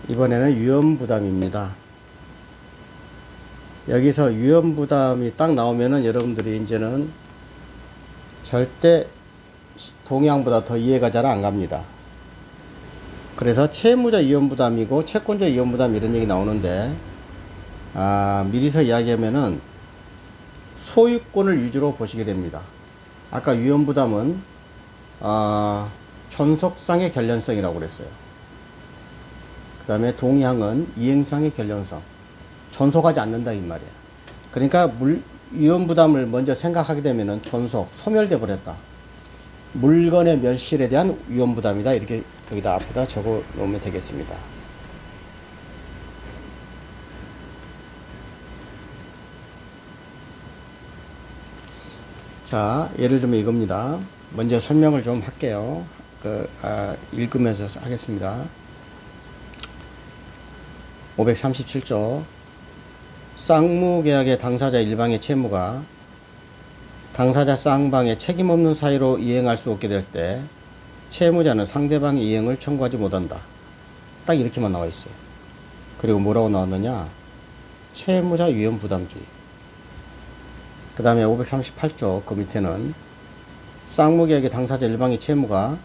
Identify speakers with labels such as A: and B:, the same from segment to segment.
A: 이번에는 위험부담입니다. 여기서 위험부담이 딱 나오면은 여러분들이 이제는 절대 동양보다 더 이해가 잘 안 갑니다. 그래서 채무자 위험부담이고 채권자 위험부담 이런 얘기 나오는데, 미리서 이야기하면은 소유권을 위주로 보시게 됩니다. 아까 위험부담은 존속상의 결련성이라고 그랬어요. 그 다음에 동향은 이행상의 결련성, 존속하지 않는다 이 말이에요. 그러니까 위험부담을 먼저 생각하게 되면은 존속, 소멸돼 버렸다, 물건의 멸실에 대한 위험부담이다, 이렇게 여기다 앞에다 적어 놓으면 되겠습니다. 자, 예를 들면 이겁니다. 먼저 설명을 좀 할게요. 읽으면서 하겠습니다. 537조. 쌍무계약의 당사자 일방의 채무가 당사자 쌍방의 책임없는 사유로 이행할 수 없게 될 때 채무자는 상대방의 이행을 청구하지 못한다. 딱 이렇게만 나와 있어요. 그리고 뭐라고 나왔느냐? 채무자 위험부담주의. 그 다음에 538조 그 밑에는 쌍무계약의 당사자 일방의 채무가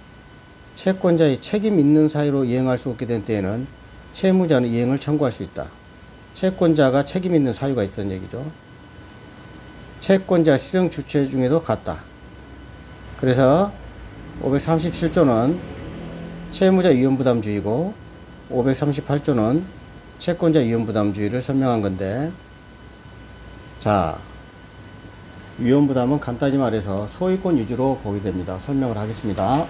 A: 채권자의 책임 있는 사유로 이행할 수 없게 된 때에는 채무자는 이행을 청구할 수 있다. 채권자가 책임 있는 사유가 있다는 얘기죠. 채권자 실형 주체 중에도 같다. 그래서 537조는 채무자 위험부담주의고 538조는 채권자 위험부담주의를 설명한 건데, 자, 위험부담은 간단히 말해서 소유권 위주로 보게 됩니다. 설명을 하겠습니다.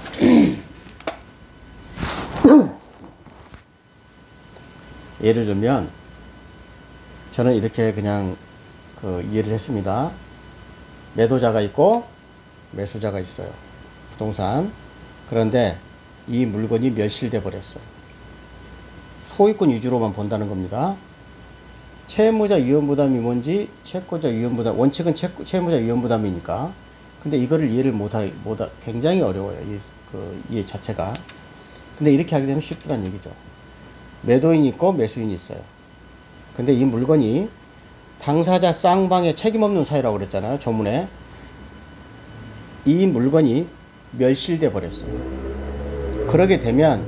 A: 예를 들면 저는 이렇게 그냥 이해를 했습니다. 매도자가 있고 매수자가 있어요. 부동산. 그런데 이 물건이 멸실돼 버렸어요. 소유권 위주로만 본다는 겁니다. 채무자 위험부담이 뭔지, 채권자 위험부담, 원칙은 채무자 위험부담이니까. 근데 이거를 이해를 굉장히 어려워요. 이해 자체가. 근데 이렇게 하게 되면 쉽더란 얘기죠. 매도인이 있고 매수인이 있어요. 근데 이 물건이 당사자 쌍방의 책임 없는 사유라고 그랬잖아요. 조문에. 이 물건이 멸실돼 버렸어요. 그러게 되면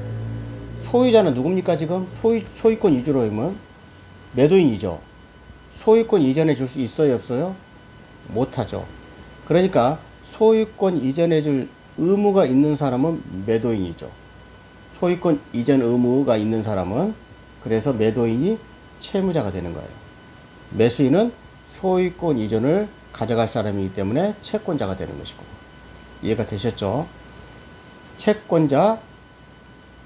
A: 소유자는 누굽니까? 지금 소유권 위주로 하면 매도인이죠. 소유권 이전해 줄 수 있어요, 없어요? 못하죠. 그러니까 소유권 이전해 줄 의무가 있는 사람은 매도인이죠. 소유권 이전 의무가 있는 사람은, 그래서 매도인이 채무자가 되는 거예요. 매수인은 소유권 이전을 가져갈 사람이기 때문에 채권자가 되는 것이고. 이해가 되셨죠? 채권자,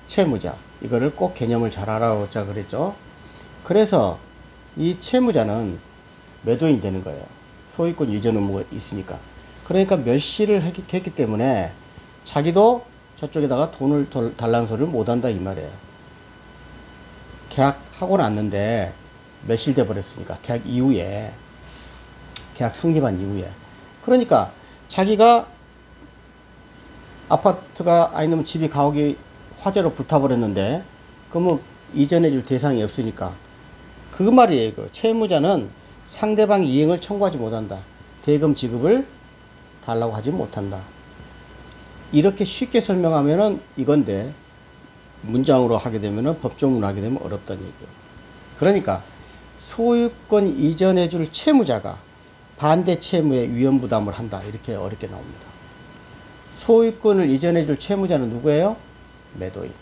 A: 채무자. 이거를 꼭 개념을 잘 알아보자 그랬죠? 그래서 이 채무자는 매도인이 되는 거예요. 소유권 이전 의무가 있으니까. 그러니까 멸실을 했기 때문에 자기도 저쪽에다가 돈을 달라는 소리를 못한다 이 말이에요. 계약하고 났는데 멸실돼 버렸으니까, 계약 이후에, 계약 성립한 이후에. 그러니까 자기가 아파트가 아니면 집이 가옥이 화재로 불타버렸는데 그러면 이전해 줄 대상이 없으니까 그 말이에요. 채무자는 상대방의 이행을 청구하지 못한다. 대금 지급을 달라고 하지 못한다. 이렇게 쉽게 설명하면은 이건데, 문장으로 하게 되면은, 법조문으로 하게 되면 어렵다는 얘기예요. 그러니까 소유권 이전해 줄 채무자가 반대 채무에 위험부담을 한다. 이렇게 어렵게 나옵니다. 소유권을 이전해 줄 채무자는 누구예요? 매도인.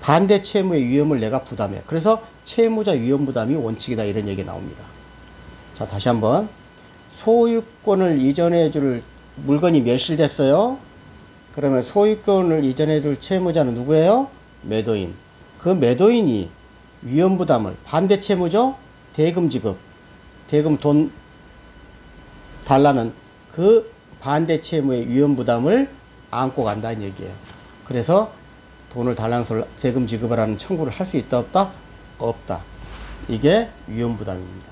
A: 반대 채무의 위험을 내가 부담해. 그래서 채무자 위험부담이 원칙이다. 이런 얘기 나옵니다. 자, 다시 한번. 소유권을 이전해 줄 물건이 멸실됐어요. 그러면 소유권을 이전해 줄 채무자는 누구예요? 매도인. 그 매도인이 위험부담을, 반대 채무죠? 대금 지급, 대금 돈 달라는 그 반대 채무의 위험부담을 안고 간다는 얘기예요. 그래서 돈을 달라는 소리, 대금 지급을 하는 청구를 할 수 있다, 없다? 없다. 이게 위험부담입니다.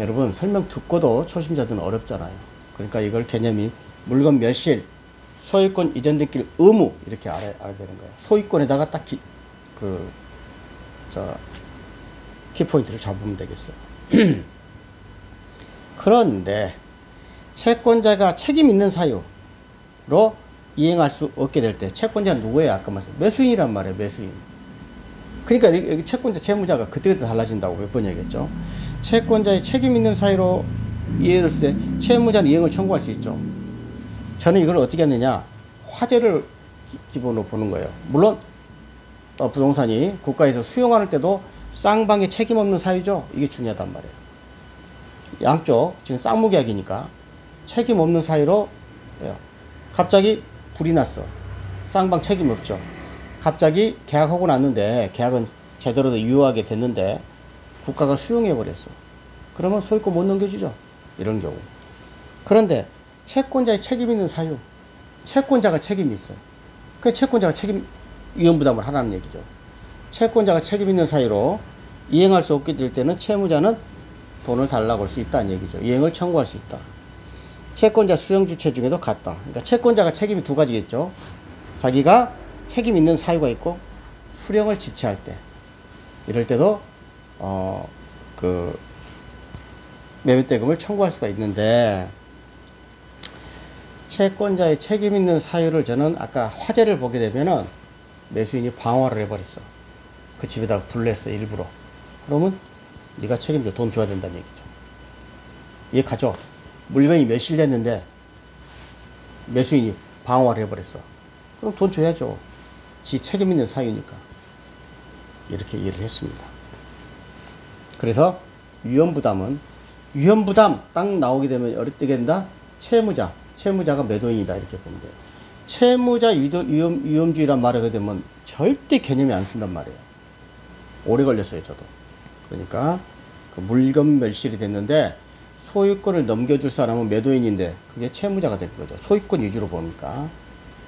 A: 여러분, 설명 듣고도 초심자들은 어렵잖아요. 그러니까 이걸 개념이 물건 멸실, 소유권 이전등기를 의무 이렇게 알아야 되는 거예요. 소유권에다가 딱 키포인트를 잡으면 되겠어요. 그런데 채권자가 책임 있는 사유로 이행할 수 없게 될 때 채권자는 누구예요? 아까 말씀 매수인이란 말이에요. 매수인. 그러니까 여기 채권자 채무자가 그때그때 달라진다고 몇 번 얘기했죠. 채권자의 책임 있는 사유로 이행했을 때 채무자는 이행을 청구할 수 있죠. 저는 이걸 어떻게 했느냐, 화재를 기본으로 보는 거예요. 물론 부동산이 국가에서 수용할 때도 쌍방의 책임 없는 사유죠. 이게 중요하단 말이에요. 양쪽 지금 쌍무계약이니까 책임 없는 사유로 갑자기 불이 났어. 쌍방 책임 없죠. 갑자기 계약하고 났는데 계약은 제대로 유효하게 됐는데 국가가 수용해 버렸어. 그러면 소유권 못 넘겨주죠. 이런 경우. 그런데 채권자의 책임 있는 사유, 채권자가 책임이 있어. 그 채권자가 책임 위험부담을 하라는 얘기죠. 채권자가 책임 있는 사유로 이행할 수 없게 될 때는 채무자는 돈을 달라고 할 수 있다는 얘기죠. 이행을 청구할 수 있다. 채권자 수용 주체 중에도 같다. 그러니까 채권자가 책임이 두 가지겠죠. 자기가 책임 있는 사유가 있고 수령을 지체할 때, 이럴 때도 매매대금을 청구할 수가 있는데, 채권자의 책임 있는 사유를 저는 아까 화재를 보게 되면은 매수인이 방화를 해버렸어. 그 집에다가 불 냈어, 일부러. 그러면 네가 책임져. 돈 줘야 된다는 얘기죠. 이해가죠? 물건이 멸실됐는데 매수인이 방화를 해버렸어. 그럼 돈 줘야죠. 지 책임 있는 사유니까. 이렇게 이해를 했습니다. 그래서 위험부담은, 위험부담 딱 나오게 되면 어떻게 된다? 채무자가 매도인이다. 이렇게 보면 돼요. 채무자 위험주의란 말을 하게 되면 절대 개념이 안 쓴단 말이에요. 오래 걸렸어요, 저도. 그러니까 그 물건 멸실이 됐는데 소유권을 넘겨줄 사람은 매도인인데 그게 채무자가 된 거죠. 소유권 위주로 보니까.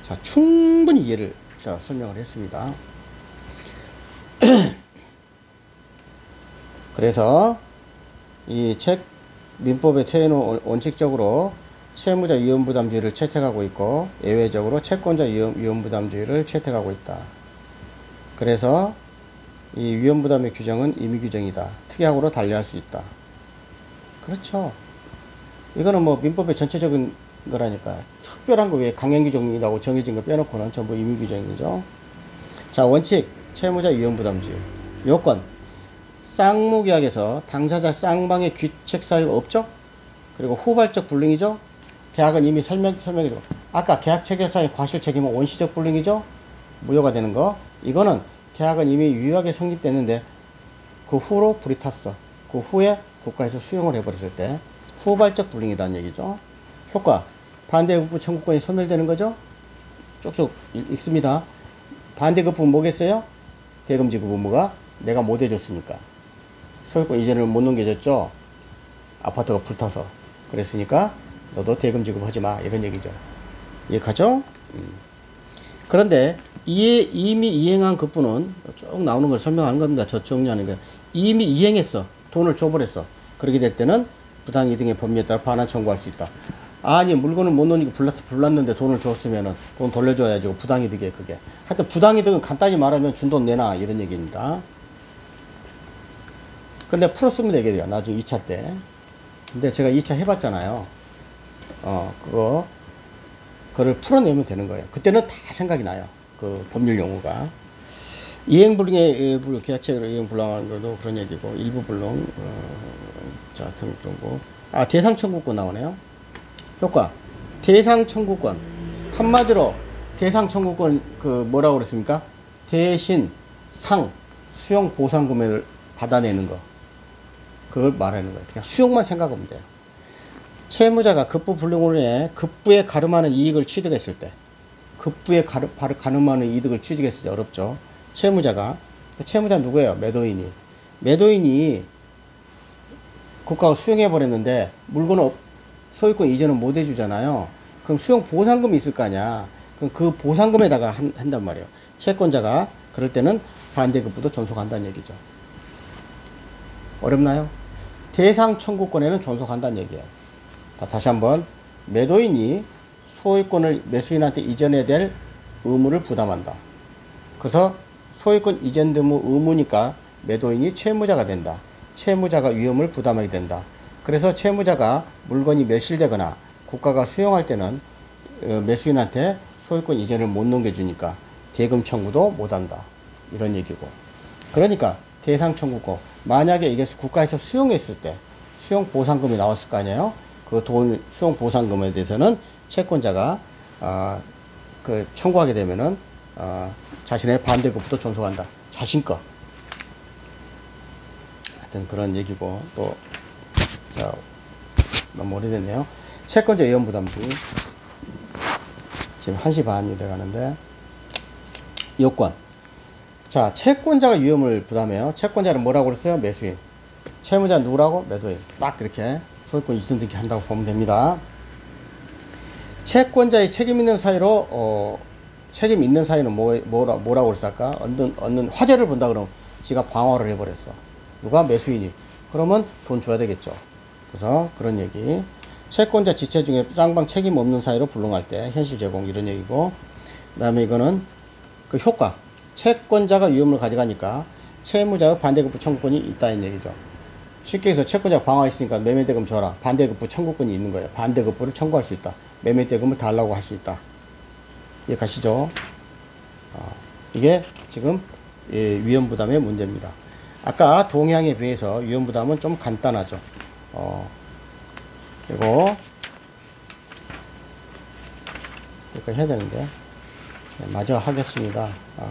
A: 자, 충분히 이해를 설명을 했습니다. 그래서 이 민법에 태해놓은 원칙적으로 채무자 위험부담주의를 채택하고 있고 예외적으로 채권자 위험부담주의를 채택하고 있다. 그래서 이 위험부담의 규정은 임의규정이다. 특약으로 달리할 수 있다. 그렇죠. 이거는 뭐 민법의 전체적인 거라니까. 특별한 거 외에 강행규정이라고 정해진 거 빼놓고는 전부 임의규정이죠. 자, 원칙 채무자 위험부담주의. 요건 쌍무계약에서 당사자 쌍방의 귀책사유가 없죠. 그리고 후발적 불능이죠. 계약은 이미 설명이죠. 아까 계약 체결상의 과실 책임은 원시적 불능이죠. 무효가 되는 거. 이거는 계약은 이미 유효하게 성립됐는데 그 후로 불이 탔어. 그 후에 국가에서 수용을 해버렸을 때 후발적 불능이라는 얘기죠. 효과 반대급부 청구권이 소멸되는 거죠. 쭉쭉 읽습니다. 반대급부는 뭐겠어요? 대금지급 의무가 내가 못 해줬으니까. 소유권 이전을 못 넘겨줬죠. 아파트가 불타서. 그랬으니까 너도 대금 지급하지 마. 이런 얘기죠. 이해가죠? 그런데 이미 이행한 급부는 쭉 나오는 걸 설명하는 겁니다. 저정리하는 거. 이미 이행했어. 돈을 줘버렸어. 그렇게 될 때는 부당이등의 법리에 따라 반환 청구할 수 있다. 아니 물건을 못 놓으니까 불났는데 돈을 줬으면은 돈 돌려줘야죠. 부당이득이에요 그게. 하여튼 부당이득은 간단히 말하면 준 돈 내놔 이런 얘기입니다. 근데 풀었으면 되게 돼요. 나중에 2차 때. 근데 제가 2차 해봤잖아요. 그거를 풀어내면 되는 거예요. 그때는 다 생각이 나요. 그 법률 용어가. 이행불능의 계약체계로 이행불능하는 것도 그런 얘기고, 일부불능, 자, 등등고. 대상청구권 나오네요. 효과. 대상청구권. 한마디로 대상청구권, 뭐라고 그랬습니까? 대신 상, 수용 보상금을 받아내는 거. 그걸 말하는 거예요. 그냥 수용만 생각하면 돼요. 채무자가 급부 불능으로 인해 급부에 가름하는 이익을 취득했을 때, 급부에 가름하는 이득을 취득했을 때 어렵죠. 채무자 누구예요? 매도인이 국가가 수용해 버렸는데 물건을 소유권 이전은 못 해주잖아요. 그럼 수용 보상금이 있을 거 아니야. 그럼 그 보상금에다가 한단 말이에요. 채권자가 그럴 때는 반대급부도 존속한다는 얘기죠. 어렵나요? 대상 청구권에는 존속한다는 얘기예요. 다시 한번 매도인이 소유권을 매수인한테 이전해야 될 의무를 부담한다. 그래서 소유권 이전 의무니까 매도인이 채무자가 된다. 채무자가 위험을 부담하게 된다. 그래서 채무자가 물건이 멸실되거나 국가가 수용할 때는 매수인한테 소유권 이전을 못 넘겨주니까 대금 청구도 못한다. 이런 얘기고. 그러니까 대상 청구고, 만약에 이게 국가에서 수용했을 때 수용 보상금이 나왔을 거 아니에요. 그 돈 수용 보상금에 대해서는 채권자가 청구하게 되면은 자신의 반대급부도 존속한다. 자신거. 하여튼 그런 얘기고. 또 자, 너무 오래됐네요. 채권자 위험 부담비. 지금 1시 반이 돼 가는데, 요건. 자, 채권자가 위험을 부담해요. 채권자는 뭐라고 그랬어요? 매수인. 채무자는 누구라고? 매도인. 딱 이렇게 소유권 이전 등기 한다고 보면 됩니다. 채권자의 책임 있는 사유로 책임 있는 사유는 뭐라고 그랬을까? 얻는 화재를 본다 그러면 지가 방어를 해버렸어. 누가? 매수인이. 그러면 돈 줘야 되겠죠. 그래서 그런 얘기. 채권자 지체 중에 쌍방 책임 없는 사유로 불능할 때 현실 제공, 이런 얘기고. 그 다음에 이거는 그 효과. 채권자가 위험을 가져가니까 채무자의 반대급부 청구권이 있다는 얘기죠. 쉽게 해서 채권자가 방어했으니까 매매대금 줘라. 반대급부 청구권이 있는 거예요. 반대급부를 청구할 수 있다. 매매대금을 달라고 할 수 있다. 이해가시죠? 이게 지금 위험부담의 문제입니다. 아까 동향에 비해서 위험부담은 좀 간단하죠. 이거 여기까지 해야 되는데, 마저 하겠습니다.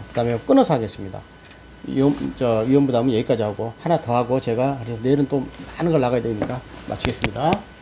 A: 그 다음에 끊어서 하겠습니다. 위험부담은 여기까지 하고, 하나 더 하고, 제가 그래서 내일은 또 많은 걸 나가야 되니까 마치겠습니다.